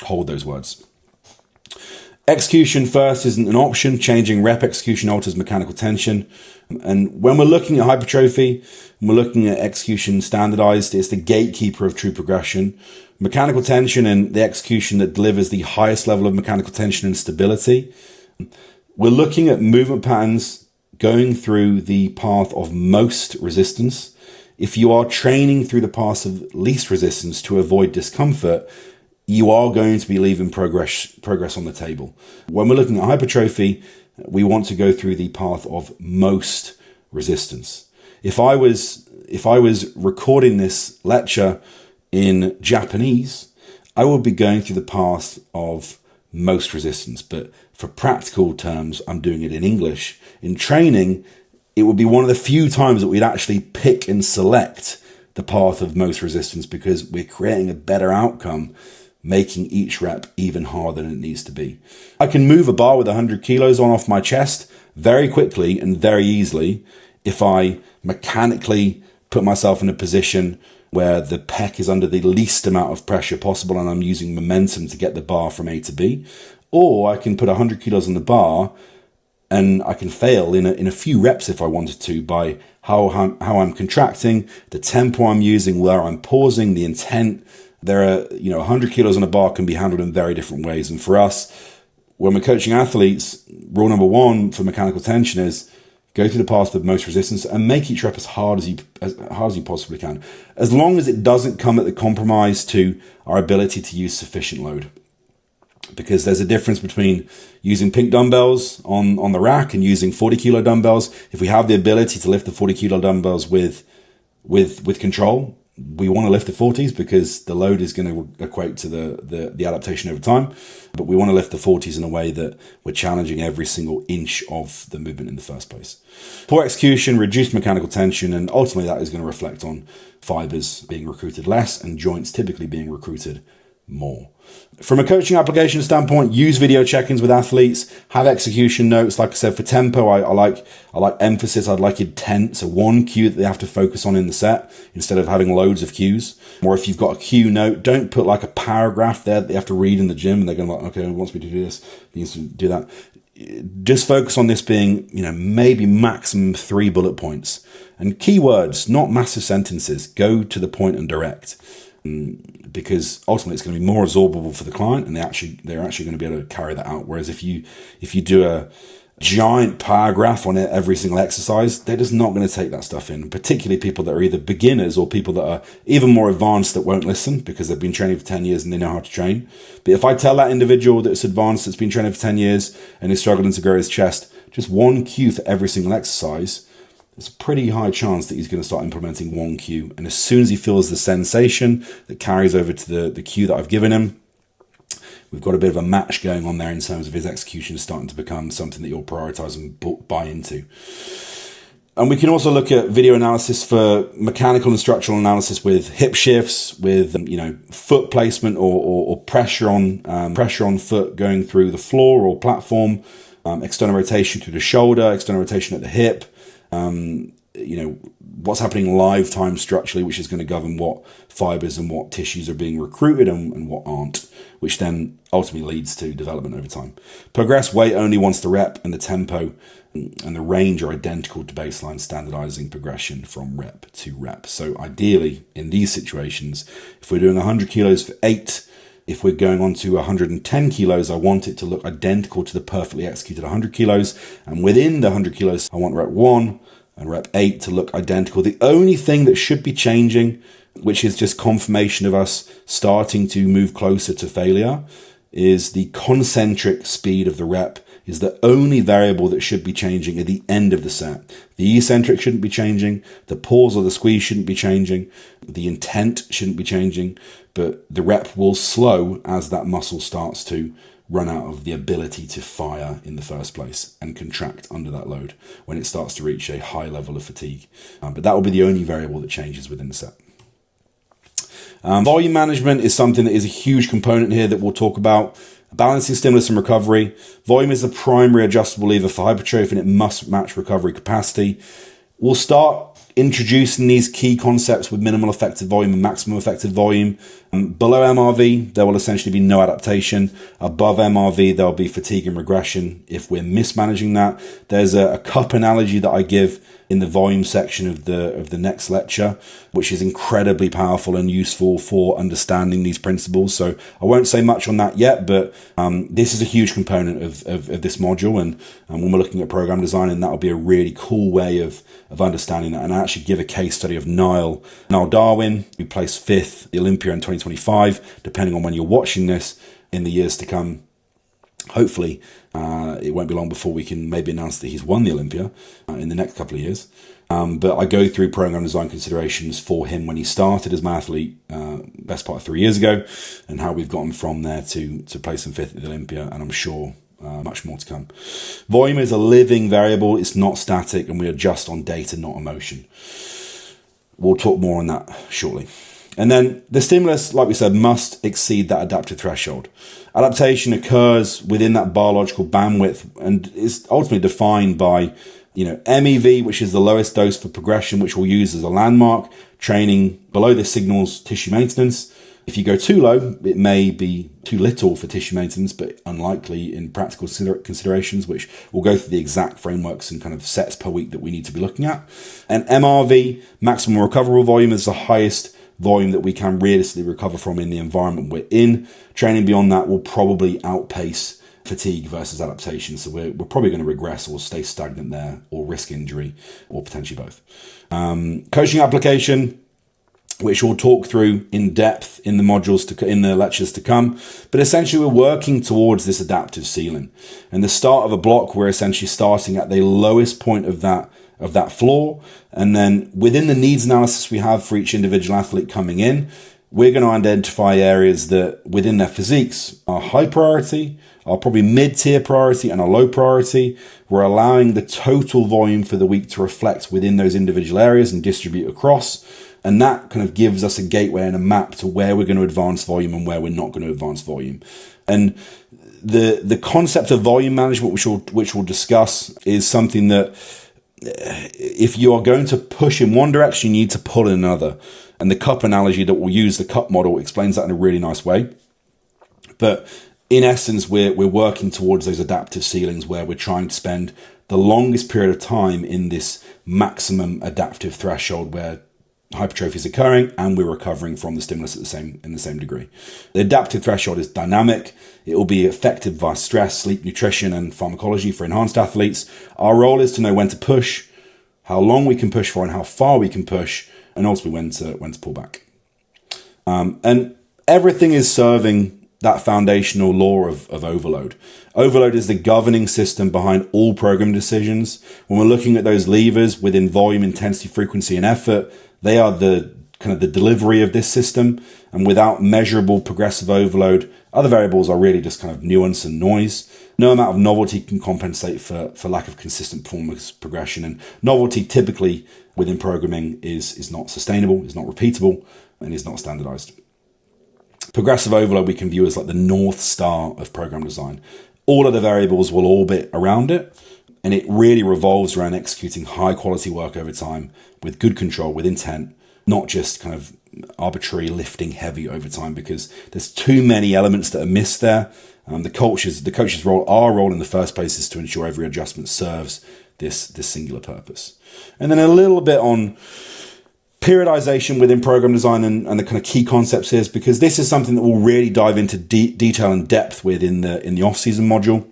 [SPEAKER 1] hold those words. Execution first isn't an option. Changing rep execution alters mechanical tension. And when we're looking at hypertrophy, and we're looking at execution standardized, it's the gatekeeper of true progression. Mechanical tension and the execution that delivers the highest level of mechanical tension and stability. We're looking at movement patterns going through the path of most resistance. If you are training through the path of least resistance to avoid discomfort, you are going to be leaving progress on the table. When we're looking at hypertrophy, we want to go through the path of most resistance. If I was recording this lecture in Japanese, I would be going through the path of most resistance. But for practical terms, I'm doing it in English. In training, it would be one of the few times that we'd actually pick and select the path of most resistance, because we're creating a better outcome, making each rep even harder than it needs to be. I can move a bar with 100 kilos on off my chest very quickly and very easily if I mechanically put myself in a position where the pec is under the least amount of pressure possible and I'm using momentum to get the bar from A to B. Or I can put 100 kilos on the bar and I can fail in a few reps if I wanted to, by how I'm contracting, the tempo I'm using, where I'm pausing, the intent. There are, 100 kilos on a bar can be handled in very different ways. And for us, when we're coaching athletes, rule number one for mechanical tension is go through the path of most resistance and make each rep as hard as you possibly can, as long as it doesn't come at the compromise to our ability to use sufficient load. Because there's a difference between using pink dumbbells on the rack and using 40 kilo dumbbells. If we have the ability to lift the 40 kilo dumbbells with control, we want to lift the 40s because the load is going to equate to the adaptation over time. But we want to lift the 40s in a way that we're challenging every single inch of the movement in the first place. Poor execution, reduced mechanical tension, and ultimately that is going to reflect on fibers being recruited less and joints typically being recruited more. From a coaching application standpoint, use video check-ins with athletes, have execution notes. Like I said, for tempo, I like emphasis. I'd like intent. So one cue that they have to focus on in the set instead of having loads of cues. Or if you've got a cue note, don't put like a paragraph there that they have to read in the gym and they're going like, okay, he wants me to do this, he needs to do that. Just focus on this being, maybe maximum 3 bullet points. And keywords, not massive sentences. Go to the point and direct. Because ultimately it's going to be more absorbable for the client, and they're actually going to be able to carry that out. Whereas if you do a giant paragraph on it every single exercise, they're just not going to take that stuff in. Particularly people that are either beginners or people that are even more advanced that won't listen because they've been training for 10 years and they know how to train. But if I tell that individual that's advanced, that's been training for 10 years and is struggling to grow his chest, just one cue for every single exercise, there's a pretty high chance that he's going to start implementing one cue. And as soon as he feels the sensation that carries over to the cue that I've given him, we've got a bit of a match going on there in terms of his execution starting to become something that you'll prioritize and buy into. And we can also look at video analysis for mechanical and structural analysis with hip shifts, with foot placement or pressure on foot going through the floor or platform, external rotation through the shoulder, external rotation at the hip. What's happening live time structurally, which is going to govern what fibers and what tissues are being recruited and what aren't, which then ultimately leads to development over time. Progress weight only once the rep and the tempo and the range are identical to baseline, standardizing progression from rep to rep. So ideally in these situations, if we're doing 100 kilos for 8, if we're going on to 110 kilos, I want it to look identical to the perfectly executed 100 kilos. And within the 100 kilos, I want rep 1 and rep 8 to look identical. The only thing that should be changing, which is just confirmation of us starting to move closer to failure, is the concentric speed of the rep is the only variable that should be changing at the end of the set. The eccentric shouldn't be changing, the pause or the squeeze shouldn't be changing, the intent shouldn't be changing, but the rep will slow as that muscle starts to run out of the ability to fire in the first place and contract under that load when it starts to reach a high level of fatigue. But that will be the only variable that changes within the set. Volume management is something that is a huge component here that we'll talk about. Balancing stimulus and recovery. Volume is the primary adjustable lever for hypertrophy and it must match recovery capacity. We'll start introducing these key concepts with minimal effective volume and maximum effective volume. Below MRV, there will essentially be no adaptation. Above MRV, there'll be fatigue and regression. If we're mismanaging that, there's a cup analogy that I give in the volume section of the next lecture, which is incredibly powerful and useful for understanding these principles. So I won't say much on that yet, but this is a huge component of this module. And when we're looking at program design, and that'll be a really cool way of understanding that. And I actually give a case study of Niall Darwin, who placed 5th at the Olympia in 2025, depending on when you're watching this in the years to come. Hopefully, it won't be long before we can maybe announce that he's won the Olympia in the next couple of years. But I go through program design considerations for him when he started as an athlete, best part of 3 years ago, and how we've gotten from there to placing 5th at the Olympia, and I'm sure much more to come. Volume is a living variable. It's not static, and we adjust on data, not emotion. We'll talk more on that shortly. And then the stimulus, like we said, must exceed that adaptive threshold. Adaptation occurs within that biological bandwidth and is ultimately defined by, MEV, which is the lowest dose for progression, which we'll use as a landmark. Training below this signals tissue maintenance. If you go too low, it may be too little for tissue maintenance, but unlikely in practical considerations, which we'll go through the exact frameworks and kind of sets per week that we need to be looking at. And MRV, maximum recoverable volume, is the highest volume that we can realistically recover from in the environment we're in. Training beyond that will probably outpace fatigue versus adaptation. So we're probably going to regress or stay stagnant there or risk injury or potentially both. Coaching application, which we'll talk through in depth in the modules in the lectures to come. But essentially we're working towards this adaptive ceiling. And the start of a block, we're essentially starting at the lowest point of that floor. And then within the needs analysis we have for each individual athlete coming in, we're going to identify areas that within their physiques are high priority, are probably mid-tier priority, and are low priority. We're allowing the total volume for the week to reflect within those individual areas and distribute across. And that kind of gives us a gateway and a map to where we're going to advance volume and where we're not going to advance volume. And the concept of volume management, which we'll discuss, is something that if you are going to push in one direction, you need to pull in another. And the cup analogy that we'll use, the cup model, explains that in a really nice way. But in essence, we're working towards those adaptive ceilings where we're trying to spend the longest period of time in this maximum adaptive threshold where hypertrophy is occurring and we're recovering from the stimulus in the same degree. The adaptive threshold is dynamic. It will be affected by stress, sleep, nutrition, and pharmacology for enhanced athletes. Our role is to know when to push, how long we can push for, and how far we can push, and ultimately when to pull back. And everything is serving that foundational law of overload. Overload is the governing system behind all program decisions. When we're looking at those levers within volume, intensity, frequency, and effort, they are the kind of the delivery of this system. And without measurable progressive overload, other variables are really just kind of nuance and noise. No amount of novelty can compensate for lack of consistent performance progression. And novelty typically within programming is not sustainable, is not repeatable, and is not standardized. Progressive overload we can view as like the North Star of program design. All of the variables will orbit around it, and it really revolves around executing high quality work over time with good control, with intent, not just kind of arbitrary lifting heavy over time, because there's too many elements that are missed there. The coach's role, our role in the first place, is to ensure every adjustment serves this singular purpose. And then a little bit on periodization within program design and the kind of key concepts here, because this is something that we'll really dive into detail and depth with in the off-season module.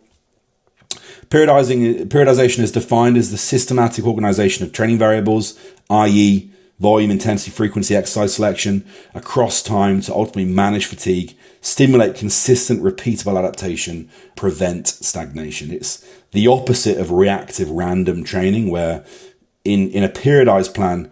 [SPEAKER 1] Periodization is defined as the systematic organization of training variables, i.e. volume, intensity, frequency, exercise selection, across time to ultimately manage fatigue, stimulate consistent, repeatable adaptation, prevent stagnation. It's the opposite of reactive random training, where in a periodized plan,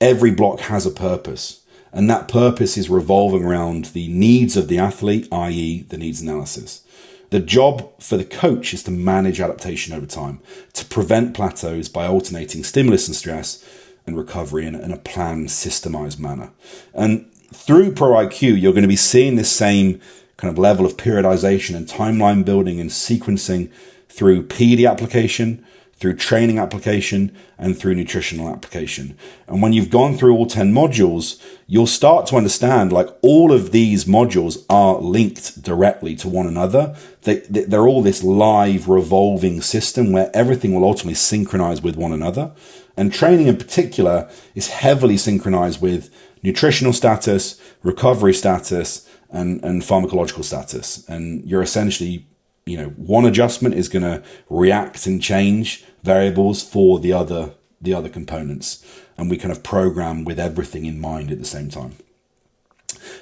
[SPEAKER 1] every block has a purpose, and that purpose is revolving around the needs of the athlete, i.e. the needs analysis. The job for the coach is to manage adaptation over time, to prevent plateaus by alternating stimulus and stress and recovery in a planned, systemized manner. And through ProIQ, you're going to be seeing this same kind of level of periodization and timeline building and sequencing through PD application, through training application, and through nutritional application. And when you've gone through all 10 modules, you'll start to understand like all of these modules are linked directly to one another. They're all this live revolving system where everything will ultimately synchronize with one another. And training in particular is heavily synchronized with nutritional status, recovery status, and pharmacological status. And you're essentially, one adjustment is going to react and change variables for the other components, and we kind of program with everything in mind at the same time.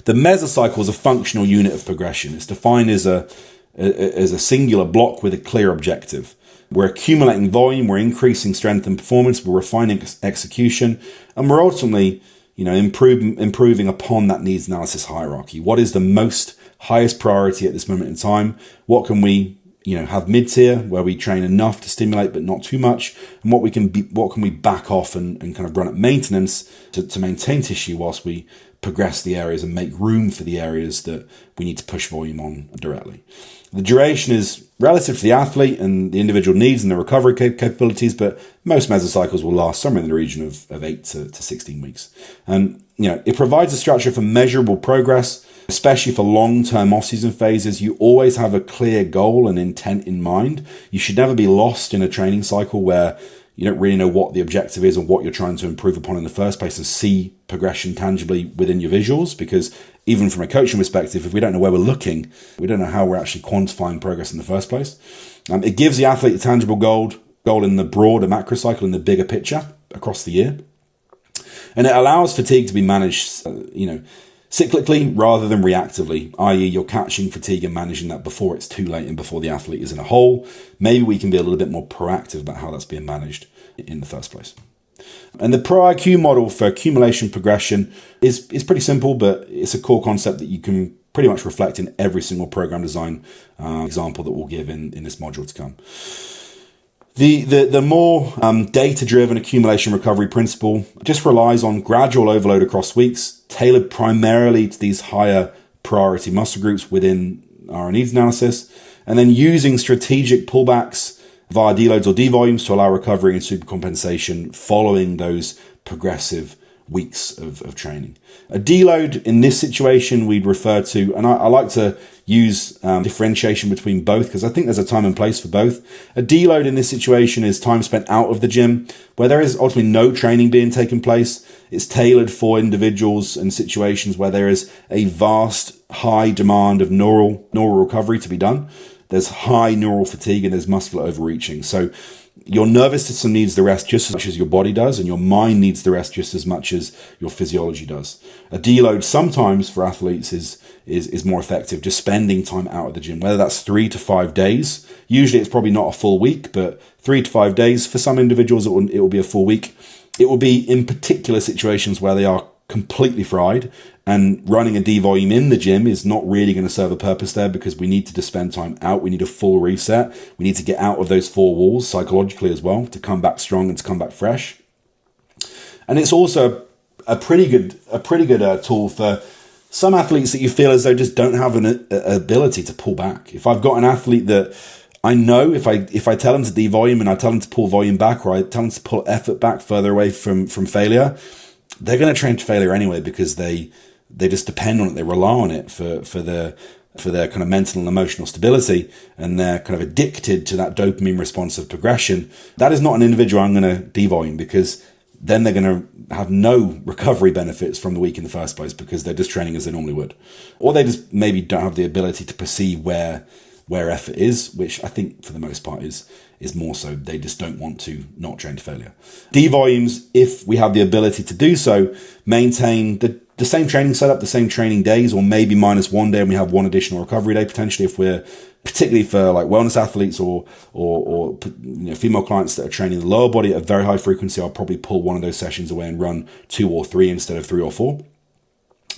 [SPEAKER 1] The mesocycle is a functional unit of progression. It's defined as a singular block with a clear objective. We're accumulating volume, we're increasing strength and performance, we're refining execution, and we're ultimately, improving upon that needs analysis hierarchy. What is the highest priority at this moment in time? What can we have mid-tier, where we train enough to stimulate but not too much, and what can we back off and kind of run at maintenance to maintain tissue whilst we progress the areas and make room for the areas that we need to push volume on directly. The duration is relative to the athlete and the individual needs and the recovery capabilities, but most mesocycles will last somewhere in the region of 8 to 16 weeks. And it provides a structure for measurable progress, especially for long-term off-season phases. You always have a clear goal and intent in mind. You should never be lost in a training cycle where you don't really know what the objective is and what you're trying to improve upon in the first place, and see progression tangibly within your visuals. Because even from a coaching perspective, if we don't know where we're looking, we don't know how we're actually quantifying progress in the first place. It gives the athlete a tangible goal in the broader macro cycle, in the bigger picture across the year. And it allows fatigue to be managed, cyclically rather than reactively, i.e. you're catching fatigue and managing that before it's too late and before the athlete is in a hole. Maybe we can be a little bit more proactive about how that's being managed in the first place. And the ProIQ model for accumulation progression is pretty simple, but it's a core concept that you can pretty much reflect in every single program design example that we'll give in this module to come. The more data-driven accumulation recovery principle just relies on gradual overload across weeks, tailored primarily to these higher priority muscle groups within our needs analysis, and then using strategic pullbacks via deloads or devolumes to allow recovery and supercompensation following those progressive weeks of training. A deload in this situation we'd refer to, and I like to use differentiation between both because I think there's a time and place for both. A deload in this situation is time spent out of the gym where there is ultimately no training being taken place. It's tailored for individuals and situations where there is a vast high demand of neural recovery to be done. There's high neural fatigue and there's muscular overreaching. So your nervous system needs the rest just as much as your body does, and your mind needs the rest just as much as your physiology does. A deload sometimes for athletes is more effective, just spending time out of the gym, whether that's 3 to 5 days. Usually it's probably not a full week, but 3 to 5 days. For some individuals, it will be a full week. It will be in particular situations where they are completely fried, and running a devolume in the gym is not really going to serve a purpose there because we need to just spend time out. We need a full reset. We need to get out of those four walls psychologically as well to come back strong and to come back fresh. And it's also a pretty good tool for some athletes that you feel as though just don't have an ability to pull back. If I've got an athlete that I know if I tell them to devolume and I tell them to pull volume back, or I tell them to pull effort back further away from failure, they're going to train to failure anyway because they just depend on it. They rely on it for their kind of mental and emotional stability, and they're kind of addicted to that dopamine response of progression. That is not an individual I'm going to devolume because then they're going to have no recovery benefits from the week in the first place because they're just training as they normally would. Or they just maybe don't have the ability to perceive where effort is, which I think for the most part is more so they just don't want to not train to failure. Devolumes, if we have the ability to do so, maintain the same training setup, the same training days, or maybe minus one day and we have one additional recovery day potentially if we're particularly for like wellness athletes or female clients that are training the lower body at a very high frequency. I'll probably pull one of those sessions away and run 2 or 3 instead of 3 or 4.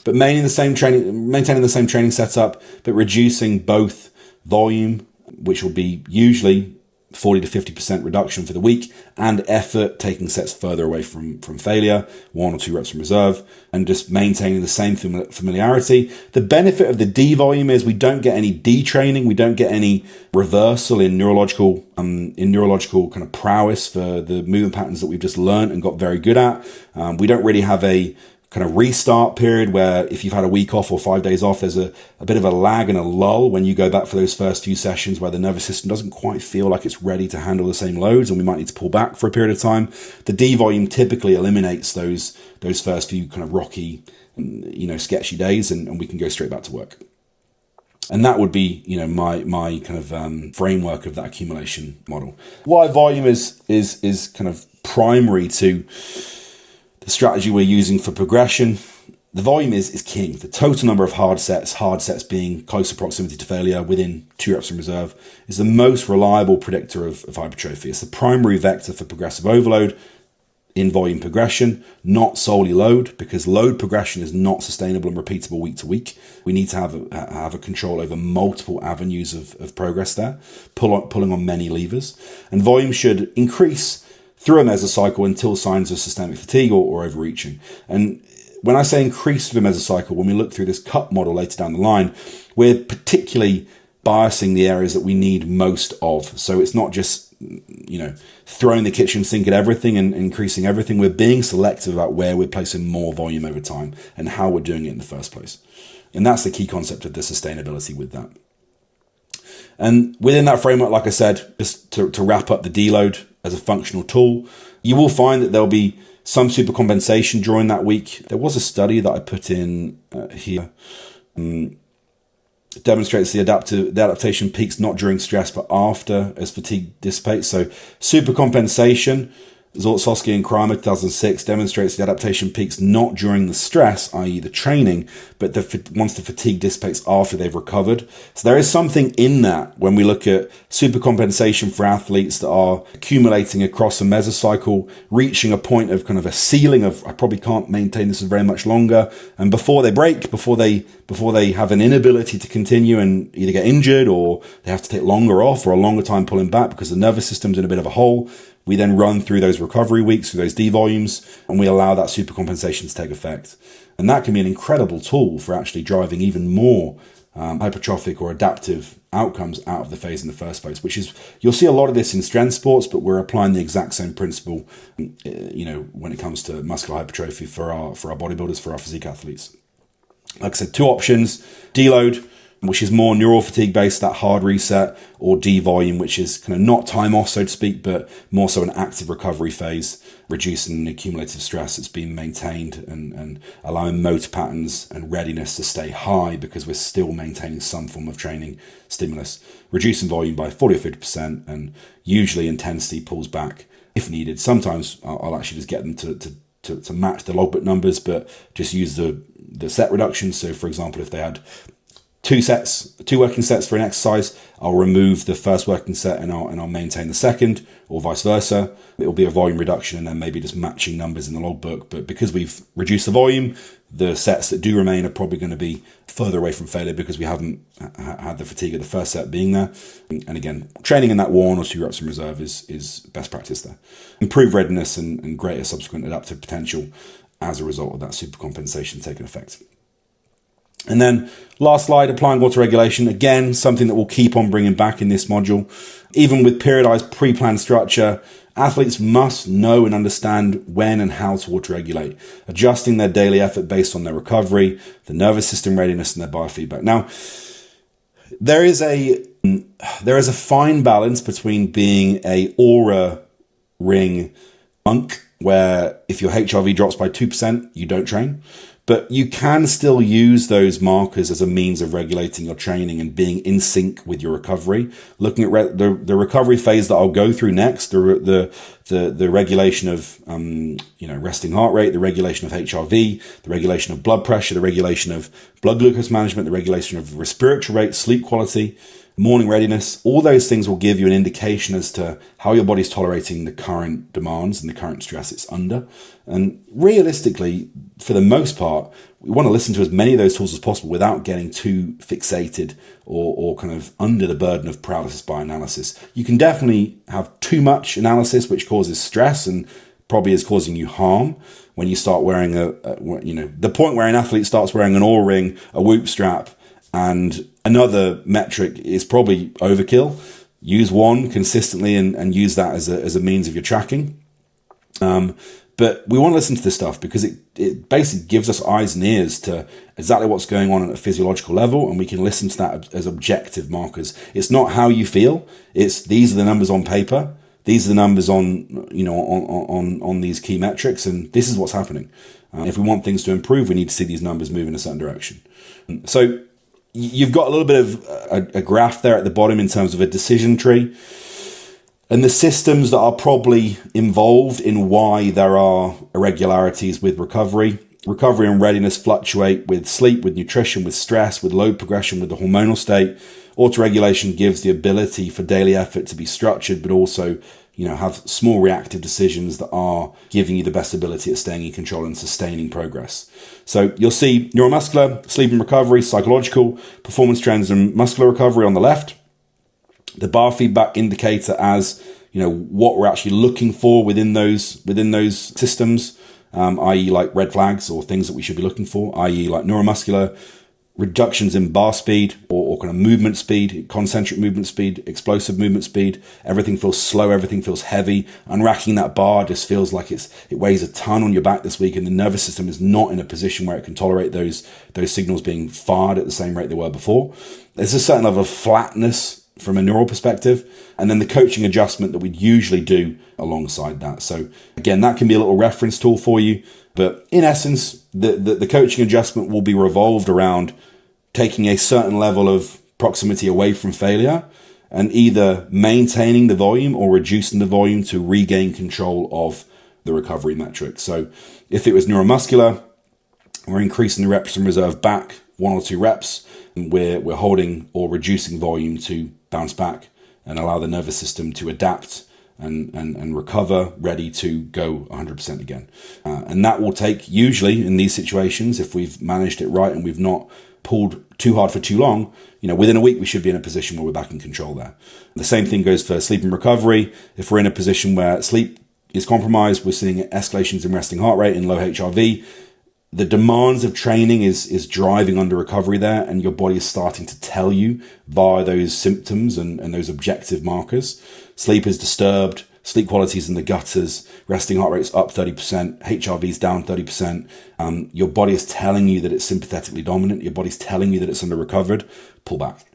[SPEAKER 1] But maintaining the same training setup, but reducing both volume, which will be usually 40 to 50% reduction for the week, and effort, taking sets further away from failure, 1 or 2 reps from reserve, and just maintaining the same familiarity. The benefit of the devolume is we don't get any detraining, we don't get any reversal in neurological kind of prowess for the movement patterns that we've just learned and got very good at. We don't really have a kind of restart period where if you've had a week off or 5 days off, there's a bit of a lag and a lull when you go back for those first few sessions where the nervous system doesn't quite feel like it's ready to handle the same loads and we might need to pull back for a period of time. The devolume typically eliminates those first few kind of rocky, sketchy days and we can go straight back to work. And that would be, my kind of framework of that accumulation model. Why volume is kind of primary to the strategy we're using for progression. The volume is king. The total number of hard sets being closer proximity to failure within 2 reps from reserve, is the most reliable predictor of hypertrophy. It's the primary vector for progressive overload in volume progression, not solely load, because load progression is not sustainable and repeatable week to week. We need to have a control over multiple avenues of progress there, pulling on many levers. And volume should increase through a mesocycle until signs of systemic fatigue or overreaching. And when I say increase through the mesocycle, when we look through this cup model later down the line, we're particularly biasing the areas that we need most of. So it's not just, throwing the kitchen sink at everything and increasing everything. We're being selective about where we're placing more volume over time and how we're doing it in the first place. And that's the key concept of the sustainability with that. And within that framework, like I said, just to wrap up the deload as a functional tool, you will find that there'll be some supercompensation during that week. There was a study that I put in here. It demonstrates the adaptation peaks not during stress, but after as fatigue dissipates. So supercompensation Zolotowski and Kramer 2006 demonstrates the adaptation peaks not during the stress, i.e. the training, but once the fatigue dissipates after they've recovered. So there is something in that when we look at supercompensation for athletes that are accumulating across a mesocycle, reaching a point of kind of a ceiling of, I probably can't maintain this for very much longer. And before they break, before they have an inability to continue and either get injured or they have to take longer off or a longer time pulling back because the nervous system's in a bit of a hole, we then run through those recovery weeks, through those D volumes, and we allow that supercompensation to take effect. And that can be an incredible tool for actually driving even more hypertrophic or adaptive outcomes out of the phase in the first place, which is, you'll see a lot of this in strength sports, but we're applying the exact same principle, when it comes to muscular hypertrophy for our bodybuilders, for our physique athletes. Like I said, two options: deload, which is more neural fatigue based, that hard reset, or devolume, which is kind of not time off, so to speak, but more so an active recovery phase, reducing the cumulative stress that's being maintained and allowing motor patterns and readiness to stay high because we're still maintaining some form of training stimulus, reducing volume by 40 or 50%, and usually intensity pulls back if needed. Sometimes I'll actually just get them to match the logbook numbers, but just use the set reduction. So for example, if they had two working sets for an exercise, I'll remove the first working set and I'll maintain the second, or vice versa. It will be a volume reduction and then maybe just matching numbers in the logbook. But because we've reduced the volume, the sets that do remain are probably going to be further away from failure because we haven't had the fatigue of the first set being there. And again, training in that 1 or 2 reps in reserve is best practice there. Improved readiness and greater subsequent adaptive potential as a result of that supercompensation taking effect. And then last slide, applying water regulation. Again, something that we'll keep on bringing back in this module. Even with periodized pre-planned structure, athletes must know and understand when and how to water regulate, adjusting their daily effort based on their recovery, the nervous system readiness, and their biofeedback. Now, there is a fine balance between being a aura ring monk, where if your HRV drops by 2%, you don't train. But you can still use those markers as a means of regulating your training and being in sync with your recovery. Looking at the recovery phase that I'll go through next, the regulation of resting heart rate, the regulation of HRV, the regulation of blood pressure, the regulation of blood glucose management, the regulation of respiratory rate, sleep quality, morning readiness. All those things will give you an indication as to how your body's tolerating the current demands and the current stress it's under. And realistically, for the most part, we want to listen to as many of those tools as possible without getting too fixated or kind of under the burden of paralysis by analysis. You can definitely have too much analysis, which causes stress and probably is causing you harm when you start wearing the point where an athlete starts wearing an Oura ring, a Whoop strap, and another metric is probably overkill. Use one consistently and use that as a means of your tracking. But we want to listen to this stuff because it basically gives us eyes and ears to exactly what's going on at a physiological level, and we can listen to that as objective markers. It's not how you feel. It's these are the numbers on paper. These are the numbers on these key metrics, and this is what's happening. If we want things to improve, we need to see these numbers move in a certain direction. So you've got a little bit of a graph there at the bottom in terms of a decision tree. And the systems that are probably involved in why there are irregularities with recovery. Recovery and readiness fluctuate with sleep, with nutrition, with stress, with load progression, with the hormonal state. Autoregulation gives the ability for daily effort to be structured, but also, have small reactive decisions that are giving you the best ability at staying in control and sustaining progress. So you'll see neuromuscular, sleep and recovery, psychological, performance trends and muscular recovery on the left. The biofeedback indicator as, what we're actually looking for within those systems, i.e. like red flags or things that we should be looking for, i.e. like neuromuscular, reductions in bar speed or kind of movement speed, concentric movement speed, explosive movement speed. Everything feels slow, everything feels heavy. Unracking that bar just feels like it weighs a ton on your back this week, and the nervous system is not in a position where it can tolerate those signals being fired at the same rate they were before. There's a certain level of flatness from a neural perspective, and then the coaching adjustment that we'd usually do alongside that. So again, that can be a little reference tool for you, but in essence, the coaching adjustment will be revolved around taking a certain level of proximity away from failure and either maintaining the volume or reducing the volume to regain control of the recovery metric. So if it was neuromuscular, we're increasing the reps in reserve back 1 or 2 reps, and we're holding or reducing volume to bounce back and allow the nervous system to adapt and recover, ready to go 100% again. And that will take, usually in these situations, if we've managed it right and we've not pulled too hard for too long, within a week we should be in a position where we're back in control there. The same thing goes for sleep and recovery. If we're in a position where sleep is compromised, we're seeing escalations in resting heart rate and low HRV. The demands of training is driving under recovery there, and your body is starting to tell you via those symptoms and those objective markers. Sleep is disturbed, sleep quality is in the gutters, resting heart rate's up 30%, HRV's down 30%. Your body is telling you that it's sympathetically dominant, your body's telling you that it's under recovered, pull back.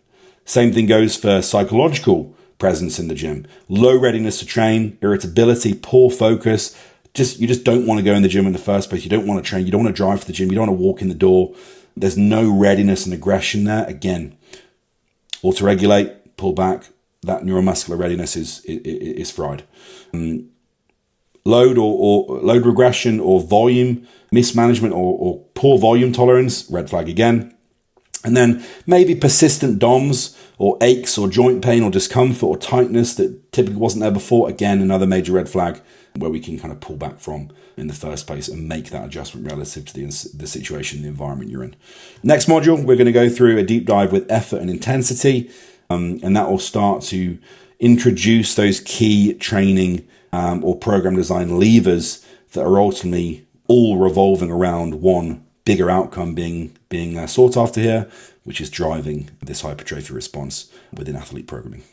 [SPEAKER 1] Same thing goes for psychological presence in the gym. Low readiness to train, irritability, poor focus. You just don't want to go in the gym in the first place. You don't want to train. You don't want to drive to the gym. You don't want to walk in the door. There's no readiness and aggression there. Again, auto-regulate, pull back. That neuromuscular readiness is fried. Load or load regression or volume mismanagement or poor volume tolerance, red flag again. And then maybe persistent DOMS or aches or joint pain or discomfort or tightness that typically wasn't there before. Again, another major red flag where we can kind of pull back from in the first place and make that adjustment relative to the situation, the environment you're in. Next module, we're going to go through a deep dive with effort and intensity, and that will start to introduce those key training or program design levers that are ultimately all revolving around one bigger outcome being sought after here, which is driving this hypertrophy response within athlete programming.